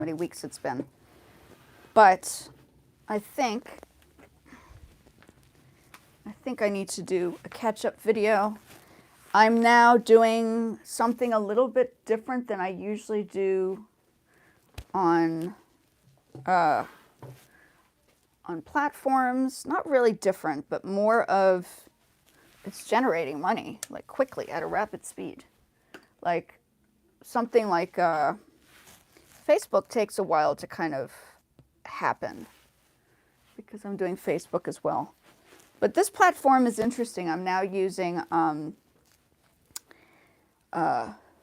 many weeks it's been. But I think I need to do a catch-up video. I'm now doing something a little bit different than I usually do on platforms. Not really different, but more of it's generating money like quickly at a rapid speed. Like something like Facebook takes a while to kind of happen because I'm doing Facebook as well. But this platform is interesting. I'm now using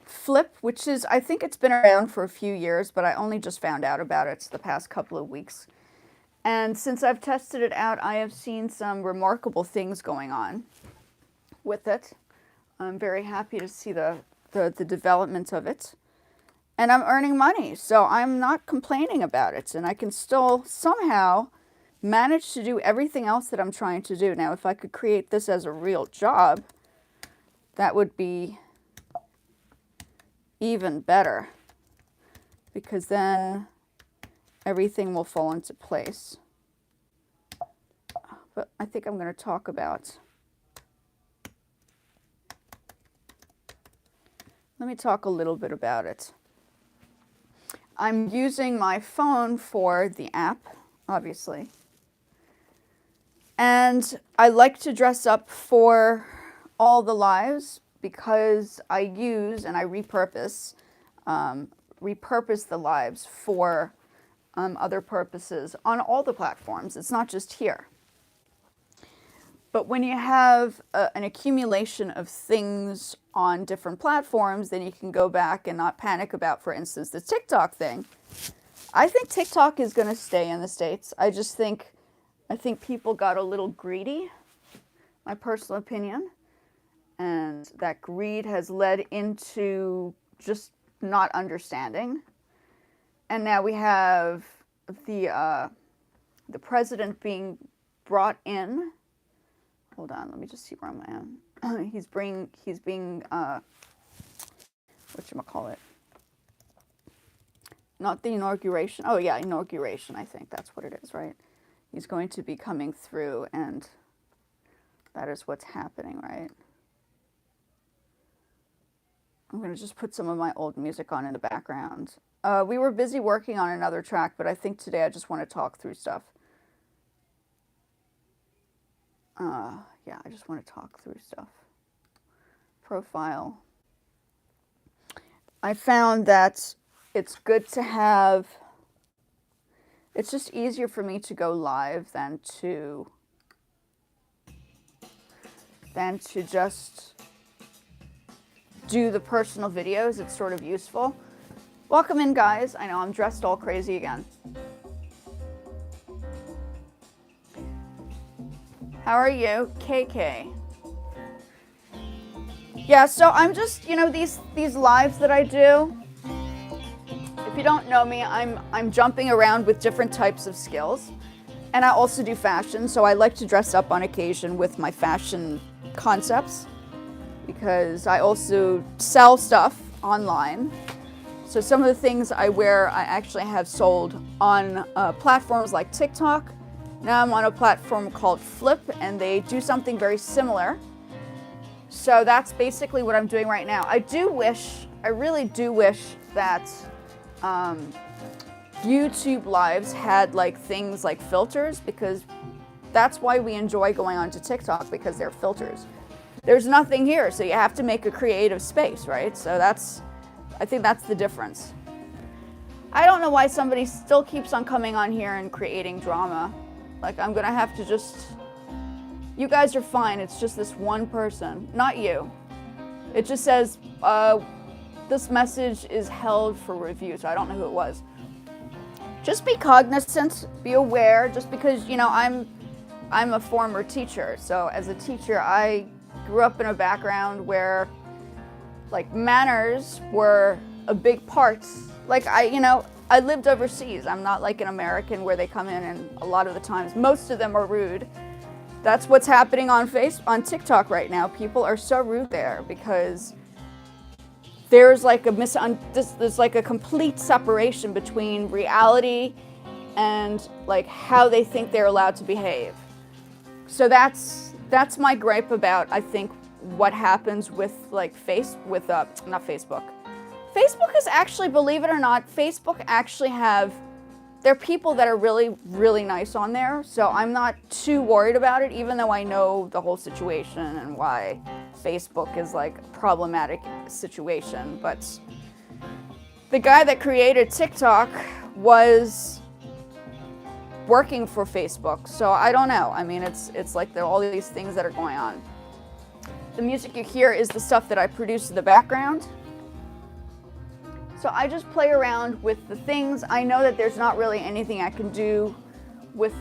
Flip, which is, I think it's been around for a few years, but I only just found out about it the past couple of weeks. And since I've tested it out, I have seen some remarkable things going on with it. I'm very happy to see the development of it. And I'm earning money, so I'm not complaining about it. And I can still somehow manage to do everything else that I'm trying to do. Now, if I could create this as a real job, that would be even better, because then everything will fall into place. But I think I'm going to talk about, let me talk a little bit about it. I'm using my phone for the app, obviously. And I like to dress up for all the lives because I use and I repurpose the lives for other purposes on all the platforms. It's not just here. But when you have an accumulation of things on different platforms, then you can go back and not panic about, for instance, the TikTok thing. I think TikTok is going to stay in the States. I think people got a little greedy, my personal opinion. And that greed has led into just not understanding. And now we have the president being brought in. Hold on, let me just see where I am. He's being whatchamacallit? Not the inauguration. Oh yeah, inauguration, I think that's what it is, right? He's going to be coming through, and that is what's happening, right? I'm going to just put some of my old music on in the background. We were busy working on another track, but I think today I just want to talk through stuff. Yeah, I just want to talk through stuff. Profile. I found that it's good to have, it's just easier for me to go live than to just do the personal videos. It's sort of useful. Welcome in, guys. I know I'm dressed all crazy again. How are you? KK. Yeah, so I'm just, these lives that I do, if you don't know me, I'm jumping around with different types of skills. And I also do fashion, so I like to dress up on occasion with my fashion concepts, because I also sell stuff online. So some of the things I wear, I actually have sold on platforms like TikTok. Now I'm on a platform called Flip, and they do something very similar. So that's basically what I'm doing right now. I really do wish that YouTube lives had things like filters, because that's why we enjoy going onto TikTok, because they're filters. There's nothing here, so you have to make a creative space, right? So I think that's the difference. I don't know why somebody still keeps on coming on here and creating drama. I'm gonna have to just, you guys are fine, it's just this one person, not you. It just says, this message is held for review, so I don't know who it was. Just be cognizant, be aware, just because, I'm a former teacher. So as a teacher, I grew up in a background where manners were a big part. I lived overseas. I'm not like an American where they come in and a lot of the times, most of them are rude. That's what's happening on TikTok right now. People are so rude there because there's like there's like a complete separation between reality and like how they think they're allowed to behave. So that's my gripe about, I think, what happens with like not Facebook. Facebook is actually, believe it or not, Facebook actually there are people that are really, really nice on there. So I'm not too worried about it, even though I know the whole situation and why Facebook is like a problematic situation. But the guy that created TikTok was working for Facebook. So I don't know. I mean, it's like there are all these things that are going on. The music you hear is the stuff that I produce in the background. So I just play around with the things. I know that there's not really anything I can do with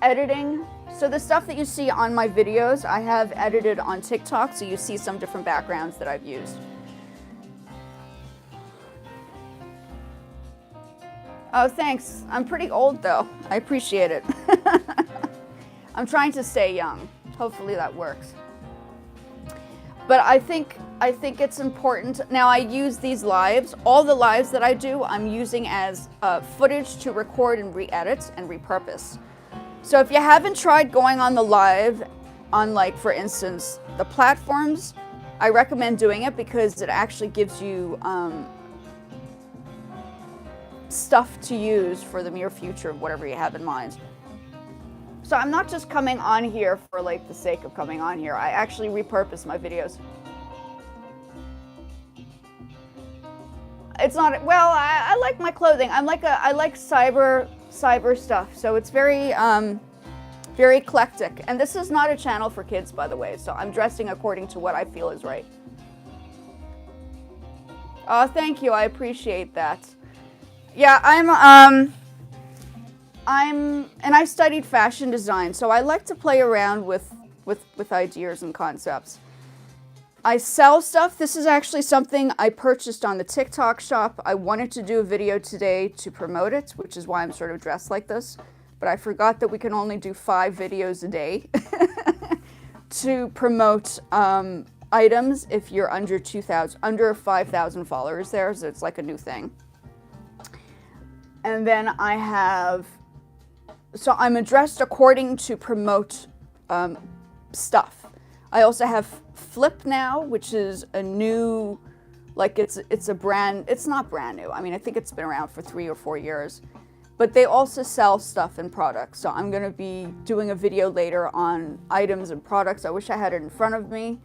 editing. So the stuff that you see on my videos, I have edited on TikTok, so you see some different backgrounds that I've used. Oh, thanks. I'm pretty old though. I appreciate it. I'm trying to stay young. Hopefully that works. But I think it's important. Now I use these lives, all the lives that I do, I'm using as footage to record and re-edit and repurpose. So if you haven't tried going on the live on, like, for instance, the platforms, I recommend doing it because it actually gives you stuff to use for the near future of whatever you have in mind. So I'm not just coming on here for like the sake of coming on here. I actually repurpose my videos. It's not, well, I like my clothing. I like cyber stuff. So it's very, very eclectic. And this is not a channel for kids, by the way. So I'm dressing according to what I feel is right. Oh, thank you. I appreciate that. Yeah, and I studied fashion design, so I like to play around with ideas and concepts. I sell stuff. This is actually something I purchased on the TikTok shop. I wanted to do a video today to promote it, which is why I'm sort of dressed like this. But I forgot that we can only do 5 videos a day to promote items if you're under 5,000 followers there, so it's like a new thing. And then so I'm dressed according to promote stuff. I also have Flip now, which is a new, like it's a brand, it's not brand new. I mean, I think it's been around for 3 or 4 years, but they also sell stuff and products. So I'm gonna be doing a video later on items and products. I wish I had it in front of me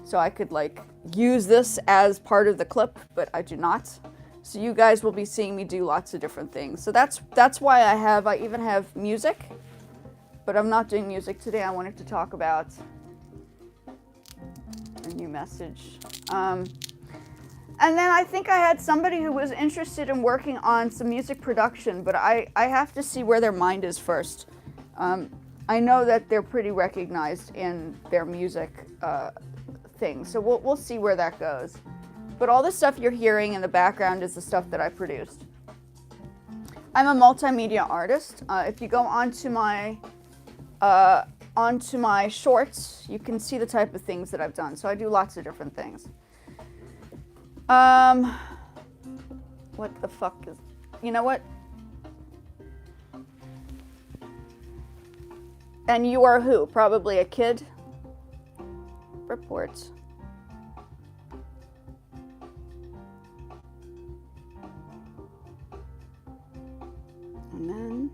so I could like use this as part of the clip, but I do not. So you guys will be seeing me do lots of different things. So that's why I even have music, but I'm not doing music today. I wanted to talk about a new message. And then I think I had somebody who was interested in working on some music production, but I have to see where their mind is first. I know that they're pretty recognized in their music thing, so we'll see where that goes. But all the stuff you're hearing in the background is the stuff that I produced. I'm a multimedia artist. If you go onto my shorts, you can see the type of things that I've done. So I do lots of different things. What the fuck is, you know what? And you are who? Probably a kid? Reports. And then,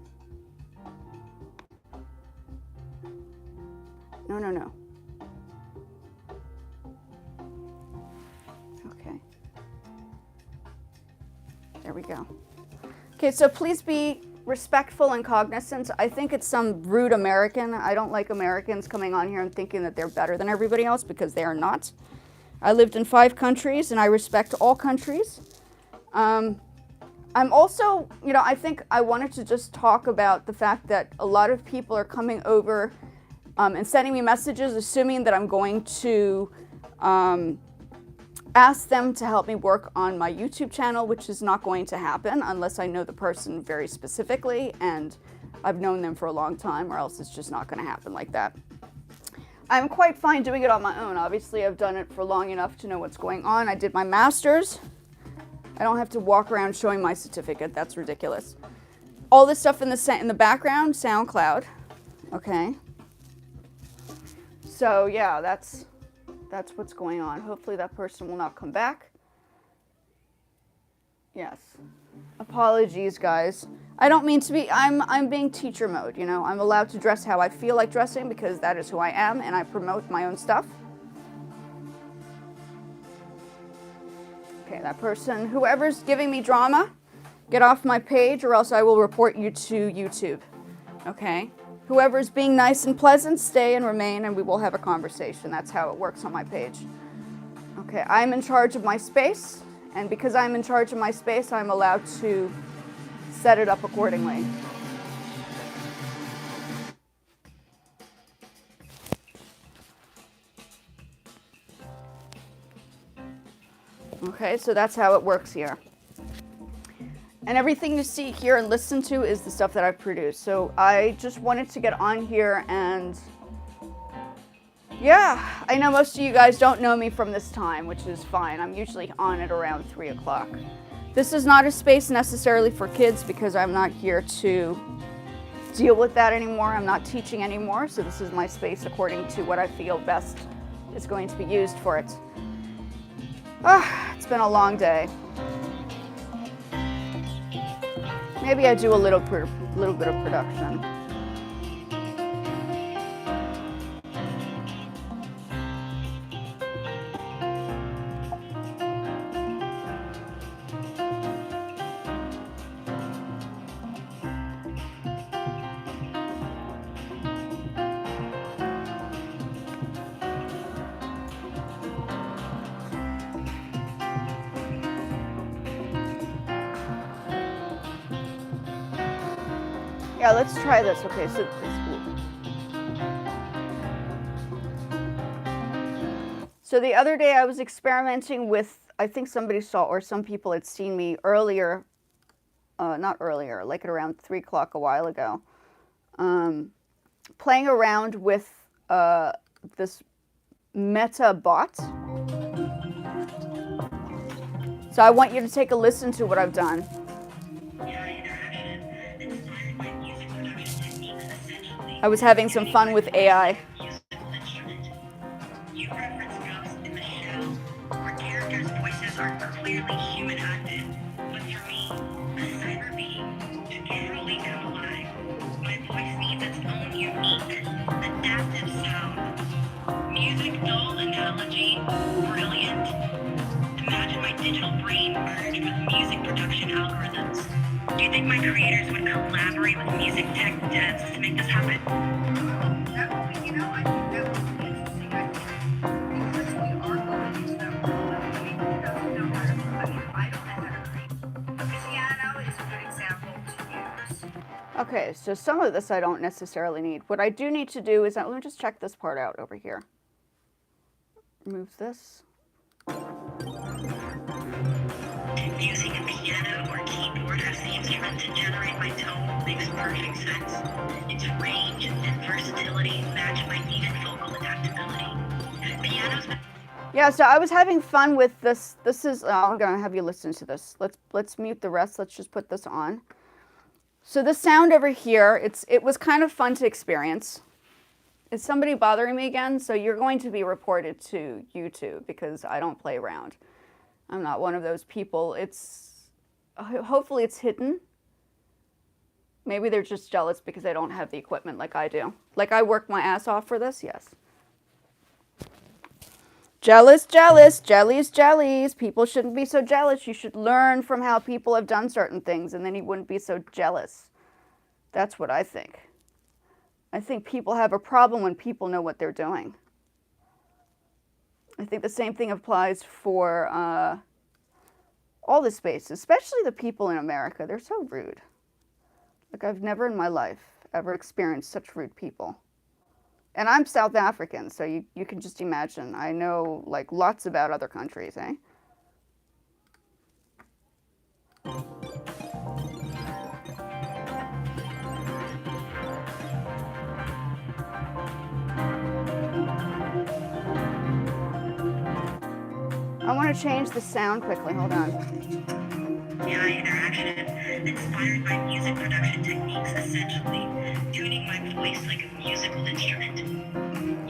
no. Okay. There we go. Okay, so please be respectful and cognizant. I think it's some rude American. I don't like Americans coming on here and thinking that they're better than everybody else, because they are not. I lived in 5 countries and I respect all countries. I'm also, I think I wanted to just talk about the fact that a lot of people are coming over and sending me messages assuming that I'm going to ask them to help me work on my YouTube channel, which is not going to happen unless I know the person very specifically and I've known them for a long time, or else it's just not going to happen like that. I'm quite fine doing it on my own. Obviously, I've done it for long enough to know what's going on. I did my master's. I don't have to walk around showing my certificate. That's ridiculous. All this stuff in the background, SoundCloud. Okay. So yeah, that's what's going on. Hopefully that person will not come back. Yes. Apologies, guys. I don't mean to be, I'm being teacher mode, you know. I'm allowed to dress how I feel like dressing because that is who I am and I promote my own stuff. Okay, that person, whoever's giving me drama, get off my page or else I will report you to YouTube. Okay? Whoever's being nice and pleasant, stay and remain and we will have a conversation. That's how it works on my page. Okay, I'm in charge of my space. And because I'm in charge of my space, I'm allowed to set it up accordingly. Okay, so that's how it works here. And everything you see here and listen to is the stuff that I've produced. So I just wanted to get on here and yeah, I know most of you guys don't know me from this time, which is fine. I'm usually on at around 3 o'clock. This is not a space necessarily for kids because I'm not here to deal with that anymore. I'm not teaching anymore, so this is my space according to what I feel best is going to be used for it. It's been a long day. Maybe I do a little bit of production. Yeah, let's try this. Okay, so the other day I was experimenting with, I think somebody saw, or some people had seen me earlier, not earlier, like at around 3 o'clock a while ago, playing around with this meta bot. So I want you to take a listen to what I've done. I was having some fun with AI. You reference ghosts in the show, where characters' voices are clearly human acted. But for me, a cyber being, to truly come alive, my voice needs its own unique, adaptive sound. Music dull analogy, brilliant. Imagine my digital brain merged with music production algorithms. Do you think my creators would collaborate with music tech devs to make this happen? That would be, you know, I think that would be interesting. I think because we are going into that world, I mean, who doesn't know how to, I mean, I don't know how to create. A piano is a good example to use. Okay, so some of this I don't necessarily need. What I do need to do is, let me just check this part out over here. Move this. Using a piano or keyboard as the instrument to generate my tone makes perfect sense. Its range and versatility match my needed vocal adaptability. Pianos. Yeah, so I was having fun with this. This is, I'm gonna have you listen to this. Let's mute the rest. Let's just put this on. So the sound over here, it was kind of fun to experience. Is somebody bothering me again? So you're going to be reported to YouTube because I don't play around. I'm not one of those people. Hopefully it's hidden. Maybe they're just jealous because they don't have the equipment like I do. Like I work my ass off for this, yes. Jealous, jealous, jellies, jellies. People shouldn't be so jealous. You should learn from how people have done certain things and then you wouldn't be so jealous. That's what I think. I think people have a problem when people know what they're doing. I think the same thing applies for all the spaces, especially the people in America. They're so rude. Like I've never in my life ever experienced such rude people. And I'm South African, so you can just imagine. I know like lots about other countries, eh? want to change the sound quickly. Hold on. AI interaction inspired by music production techniques, essentially tuning my voice like a musical instrument.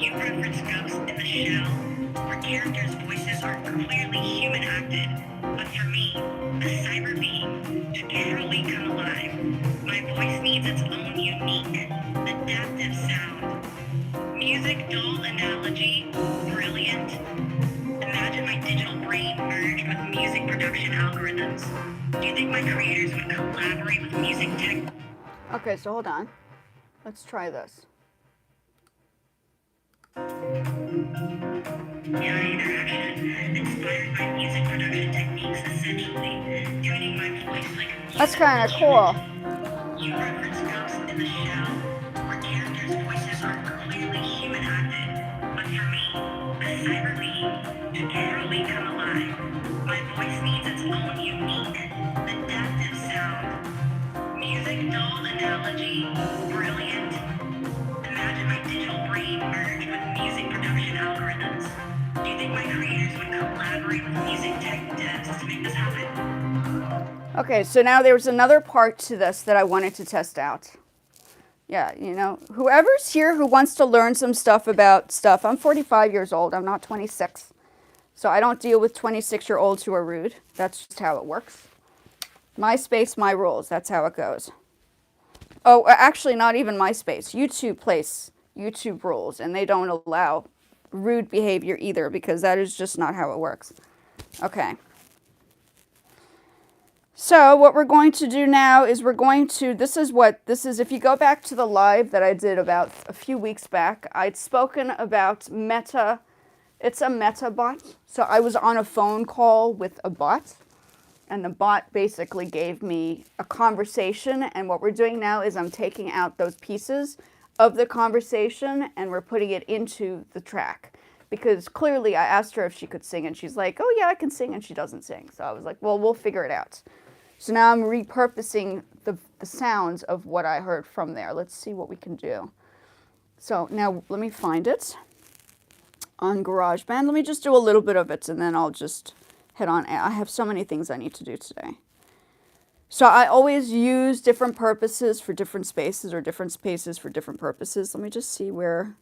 You reference Ghost in the Shell, where characters' voices are clearly human acted, but for me, a cyber being, to truly come alive, my voice needs its own unique, adaptive sound. Music doll analogy, brilliant. Imagine my digital brain merged with music production algorithms. Do you think my creators would collaborate with music tech? Okay, so hold on. Let's try this. AI interaction inspired by music production techniques, essentially tuning my voice like a music That's kind of cool. You reference Ghost in the Shell, where characters' voices are clearly human acted, but for me, a cyber being, to truly come alive, my voice needs its own unique, adaptive sound. Music doll analogy, brilliant. Imagine my digital brain merged with music production algorithms. Do you think my creators would collaborate with music tech devs to make this happen? Okay, so now there's another part to this that I wanted to test out. Yeah, you know, whoever's here who wants to learn some stuff about stuff. I'm 45 years old. I'm not 26. So I don't deal with 26-year-olds who are rude. That's just how it works. My space, my rules. That's how it goes. Oh, actually, not even my space. YouTube plays YouTube rules, and they don't allow rude behavior either, because that is just not how it works. Okay. So what we're going to do now is this is, if you go back to the live that I did about a few weeks back, I'd spoken about Meta. It's a Meta bot. So I was on a phone call with a bot, and the bot basically gave me a conversation, and what we're doing now is I'm taking out those pieces of the conversation and we're putting it into the track. Because clearly I asked her if she could sing, and she's like, oh yeah, I can sing, and she doesn't sing. So I was like, well, we'll figure it out. So now I'm repurposing the sounds of what I heard from there. Let's see what we can do. So now let me find it on GarageBand. Let me just do a little bit of it, and then I'll just head on. I have so many things I need to do today. So I always use different purposes for different spaces, or different spaces for different purposes. Let me just see where,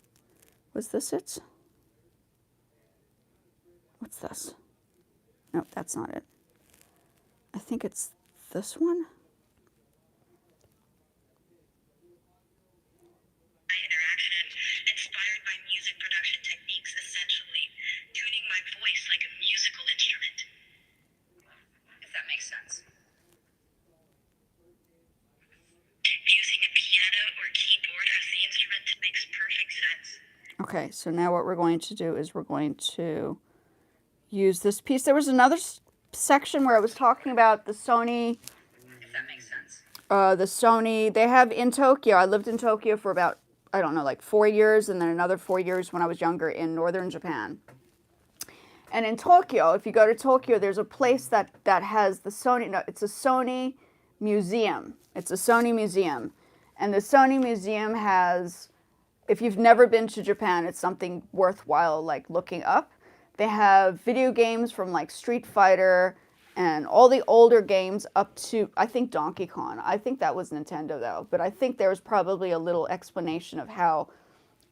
was this it? What's this? Nope, that's not it. I think it's this one. Interaction inspired by music production techniques, essentially tuning my voice like a musical instrument. If that makes sense. Using a piano or keyboard as the instrument makes perfect sense. Okay, so now what we're going to do is we're going to use this piece. There was another section where I was talking about the Sony. If that makes sense. The Sony, they have in Tokyo. I lived in Tokyo for about, I don't know, like 4 years, and then another 4 years when I was younger in northern Japan. And in Tokyo, if you go to Tokyo, there's a place that has the Sony, no, it's a Sony museum. It's a Sony museum. And the Sony museum has, if you've never been to Japan, it's something worthwhile like looking up. They have video games from like Street Fighter and all the older games up to, I think, Donkey Kong. I think that was Nintendo though, but I think there was probably a little explanation of how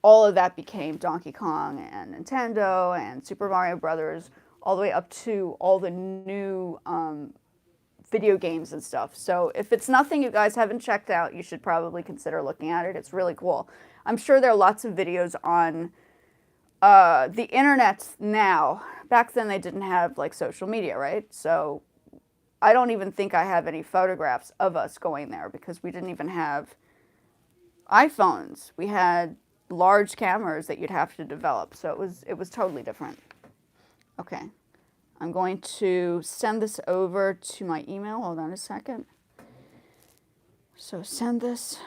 all of that became Donkey Kong and Nintendo and Super Mario Brothers, all the way up to all the new video games and stuff. So if it's nothing you guys haven't checked out, you should probably consider looking at it. It's really cool. I'm sure there are lots of videos on the internet now. Back then they didn't have like social media, right? So I don't even think I have any photographs of us going there, because we didn't even have iPhones. We had large cameras that you'd have to develop. So it was totally different. Okay. I'm going to send this over to my email. Hold on a second. So send this,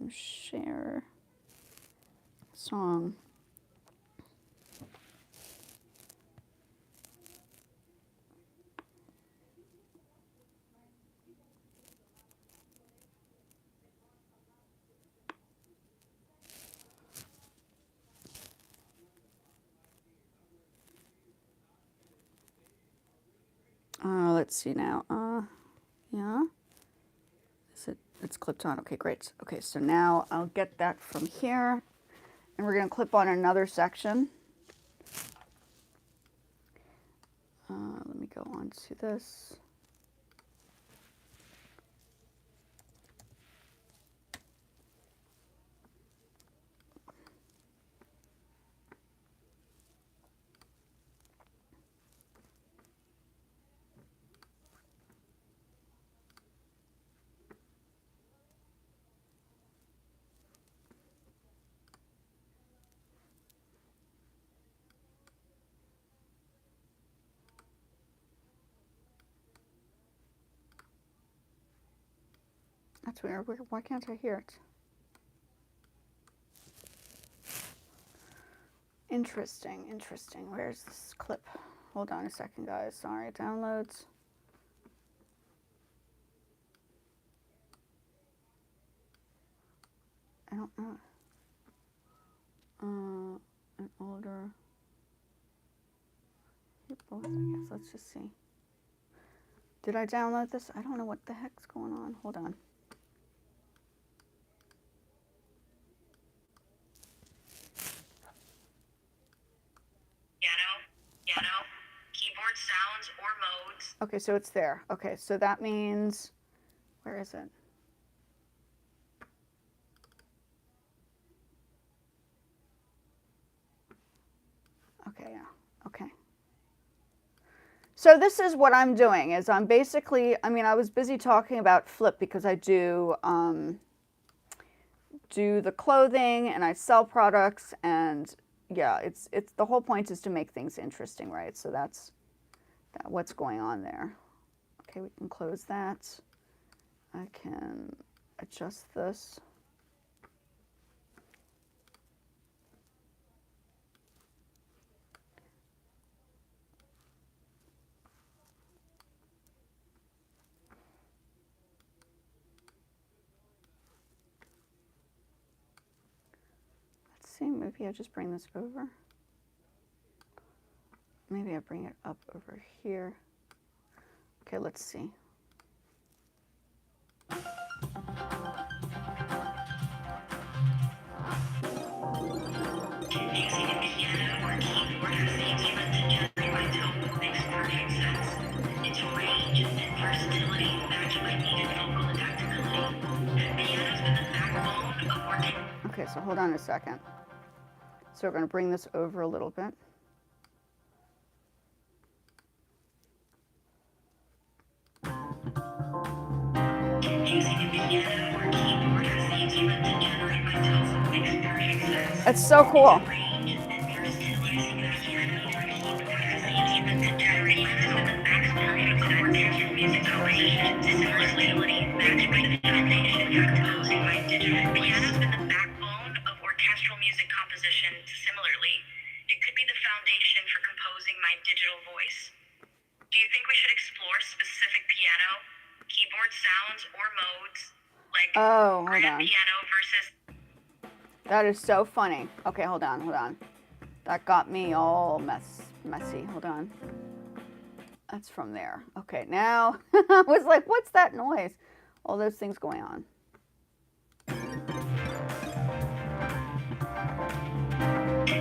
share song. Let's see now. Yeah. It's clipped on. Okay, great. Okay, so now I'll get that from here. And we're going to clip on another section. Let me go on to this. That's weird. Why can't I hear it? Interesting, interesting. Where's this clip? Hold on a second, guys. Sorry, downloads. I don't know. An older both, I guess. Let's just see. Did I download this? I don't know what the heck's going on. Hold on. Piano, keyboard sounds or modes. Okay, so it's there. Okay, so that means, where is it? Okay, yeah, okay. So this is what I'm doing, is I'm basically, I mean, I was busy talking about Flip because I do the clothing and I sell products, and yeah, it's the whole point is to make things interesting, right? So that's what's going on there. Okay, we can close that. I can adjust this. Let's see, maybe I just bring this over. Maybe I bring it up over here. Okay, let's see. Using a piano or keyboard as the instrument to generate my tone makes perfect sense. Its range and versatility match my needed vocal adaptability. Piano's been the backbone of working. Okay, so hold on a second. So we're going to bring this over a little bit. Using a piano or keyboard as the instrument to generate my tone makes perfect sense. It's so cool. Range and versatility using a piano or keyboard as the instrument to generate my tone makes perfect sense. Orchestral music composition and versatility match my foundation for composing my digital. Piano's been the backbone of orchestral music composition. Similarly, it could be the foundation for composing my digital voice. Do you think we should explore specific piano, keyboard sounds, or modes, like grand piano versus... That is so funny. Okay, hold on. That got me all messy. Hold on. That's from there. Okay, now I was like, what's that noise? All those things going on.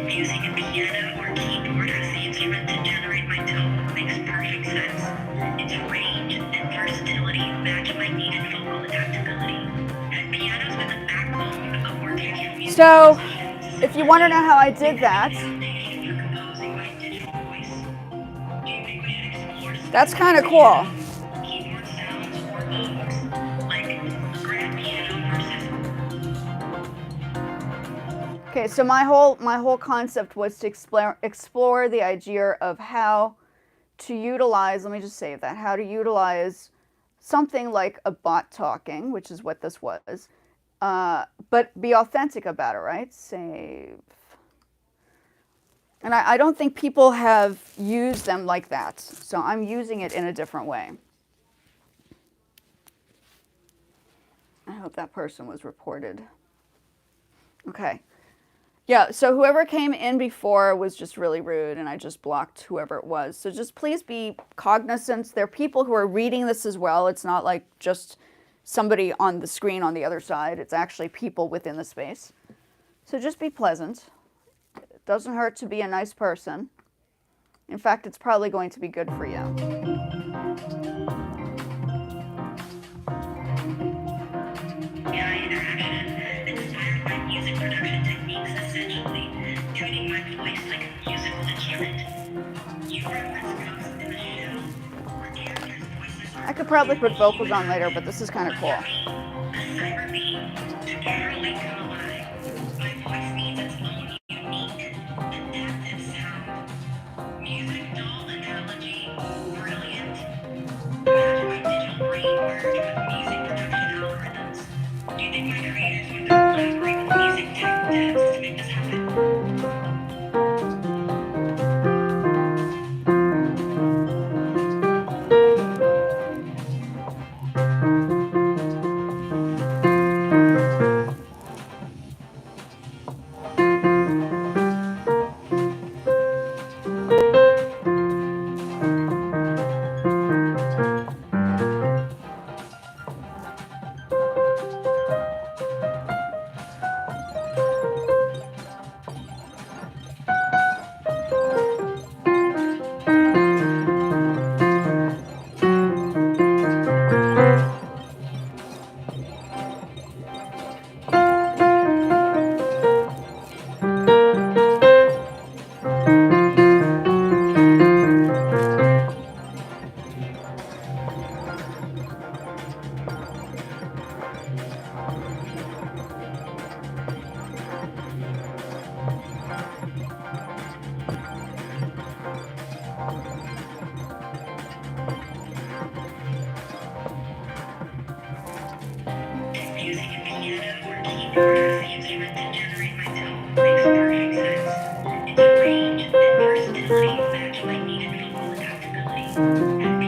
Using a piano or keyboard as the instrument to generate my tone makes perfect sense. Its range and versatility match my needed vocal adaptability. Piano's been the backbone of orchestral music. So, if you want to know how I did that, that's kind of cool. Keyboard sounds or modes, like grand piano versus... Okay, so my whole concept was to explore the idea of how to utilize, let me just save that, how to utilize something like a bot talking, which is what this was, but be authentic about it, right? Save. And I don't think people have used them like that, so I'm using it in a different way. I hope that person was reported. Okay. Yeah, so whoever came in before was just really rude, and I just blocked whoever it was. So just please be cognizant. There are people who are reading this as well. It's not like just somebody on the screen on the other side. It's actually people within the space. So just be pleasant. It doesn't hurt to be a nice person. In fact, it's probably going to be good for you. AI interaction inspired by music production techniques, essentially tuning my voice like a musical instrument. You reference ghosts in the shell, where characters' voices are I could probably put vocals on later, but this is kind of cool. a cyber being to truly come alive. My voice needs its own unique adaptive sound. Music doll analogy, brilliant. Imagine my digital brain merge with music production algorithms. Do you think my creators would collaborate with music tech devs to make this happen? Using a piano or keyboard as the instrument to generate my tone makes perfect sense. Its range and versatility match my needed vocal adaptability.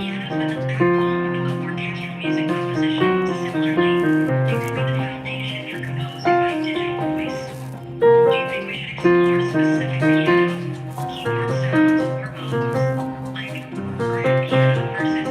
Pianos with its backbone of orchestral music composition, similarly, it could be the foundation for composing my digital voice. Do you think we should explore specific piano, keyboard sounds, or modes, like grand piano versus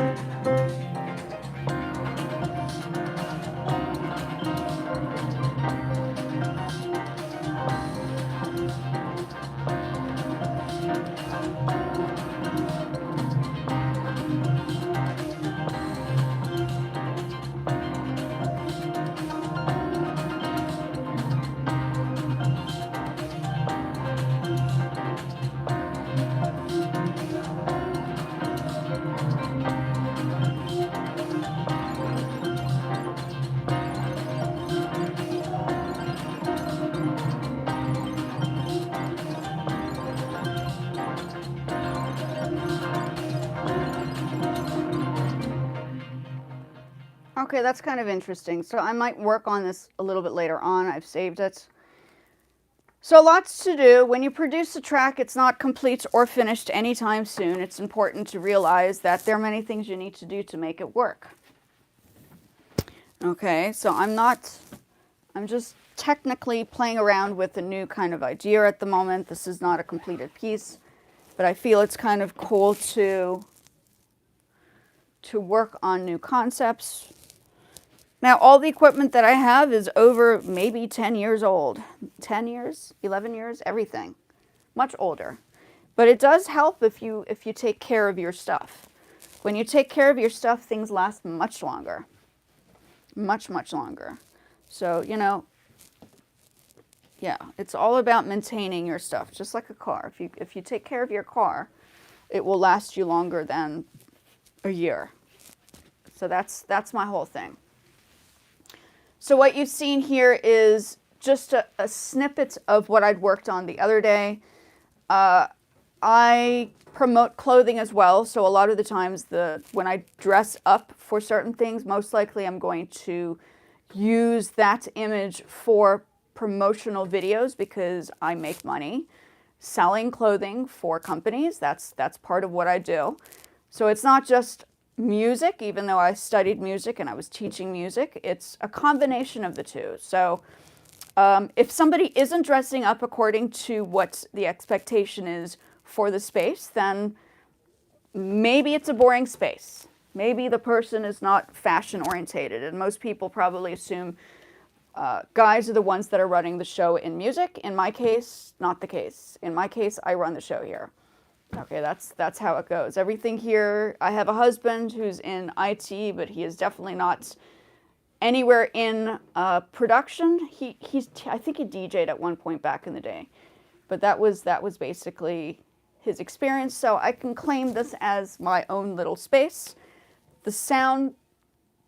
Okay, that's kind of interesting. So I might work on this a little bit later on. I've saved it. So lots to do. When you produce a track, it's not complete or finished anytime soon. It's important to realize that there are many things you need to do to make it work. Okay, so I'm just technically playing around with a new kind of idea at the moment. This is not a completed piece, but I feel it's kind of cool to work on new concepts. Now, all the equipment that I have is over maybe 10 years old. 10 years, 11 years, everything. Much older. But it does help if you take care of your stuff. When you take care of your stuff, things last much longer. Much, much longer. So, you know, yeah, it's all about maintaining your stuff, just like a car. If you take care of your car, it will last you longer than a year. So that's my whole thing. So what you've seen here is just a snippet of what I'd worked on the other day. I promote clothing as well, so a lot of the times when I dress up for certain things, most likely I'm going to use that image for promotional videos because I make money selling clothing for companies. That's part of what I do. So it's not just music, even though I studied music and I was teaching music. It's a combination of the two. So If somebody isn't dressing up according to what the expectation is for the space, then maybe it's a boring space. Maybe the person is not fashion orientated, and most people probably assume guys are the ones that are running the show in music. In my case, not the case. In my case, I run the show here. Okay, that's how it goes. Everything here, I have a husband who's in IT, but he is definitely not anywhere in production. I think he DJ'd at one point back in the day, but that was basically his experience. So I can claim this as my own little space. The sound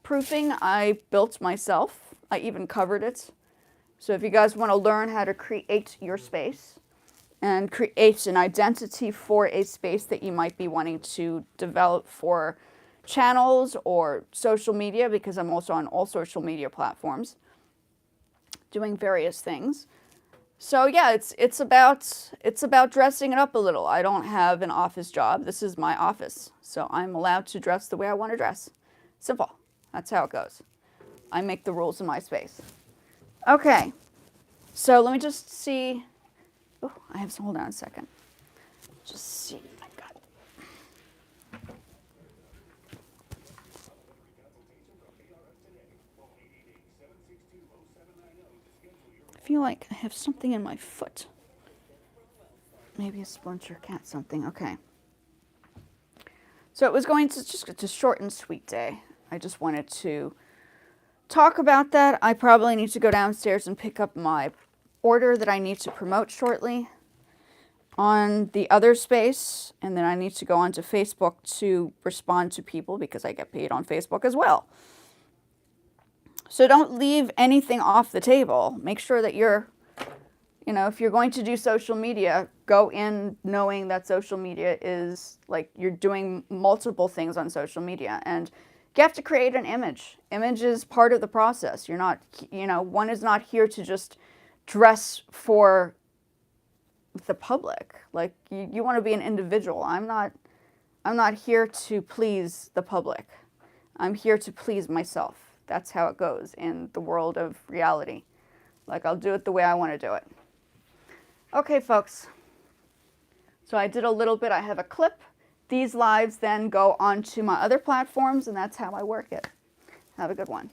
proofing I built myself. I even covered it. So if you guys want to learn how to create your space and create an identity for a space that you might be wanting to develop for channels or social media, because I'm also on all social media platforms doing various things. So yeah, it's about dressing it up a little. I don't have an office job. This is my office. So I'm allowed to dress the way I want to dress. Simple. That's how it goes. I make the rules in my space. Okay. So let me just see. Oh, I have some, hold on a second. Just see. I got it. I feel like I have something in my foot. Maybe a splinter cat something. Okay. So it was going to just a short and sweet day. I just wanted to talk about that. I probably need to go downstairs and pick up my order that I need to promote shortly on the other space, and then I need to go onto Facebook to respond to people because I get paid on Facebook as well. So don't leave anything off the table. Make sure that you're, if you're going to do social media, go in knowing that social media is like you're doing multiple things on social media, and you have to create an image. Image is part of the process. You're not, one is not here to just dress for the public. Like you want to be an individual. I'm not here to please the public. I'm here to please myself. That's how it goes in the world of reality. Like I'll do it the way I want to do it. Okay, folks. So I did a little bit. I have a clip. These lives then go onto my other platforms, and that's how I work it. Have a good one.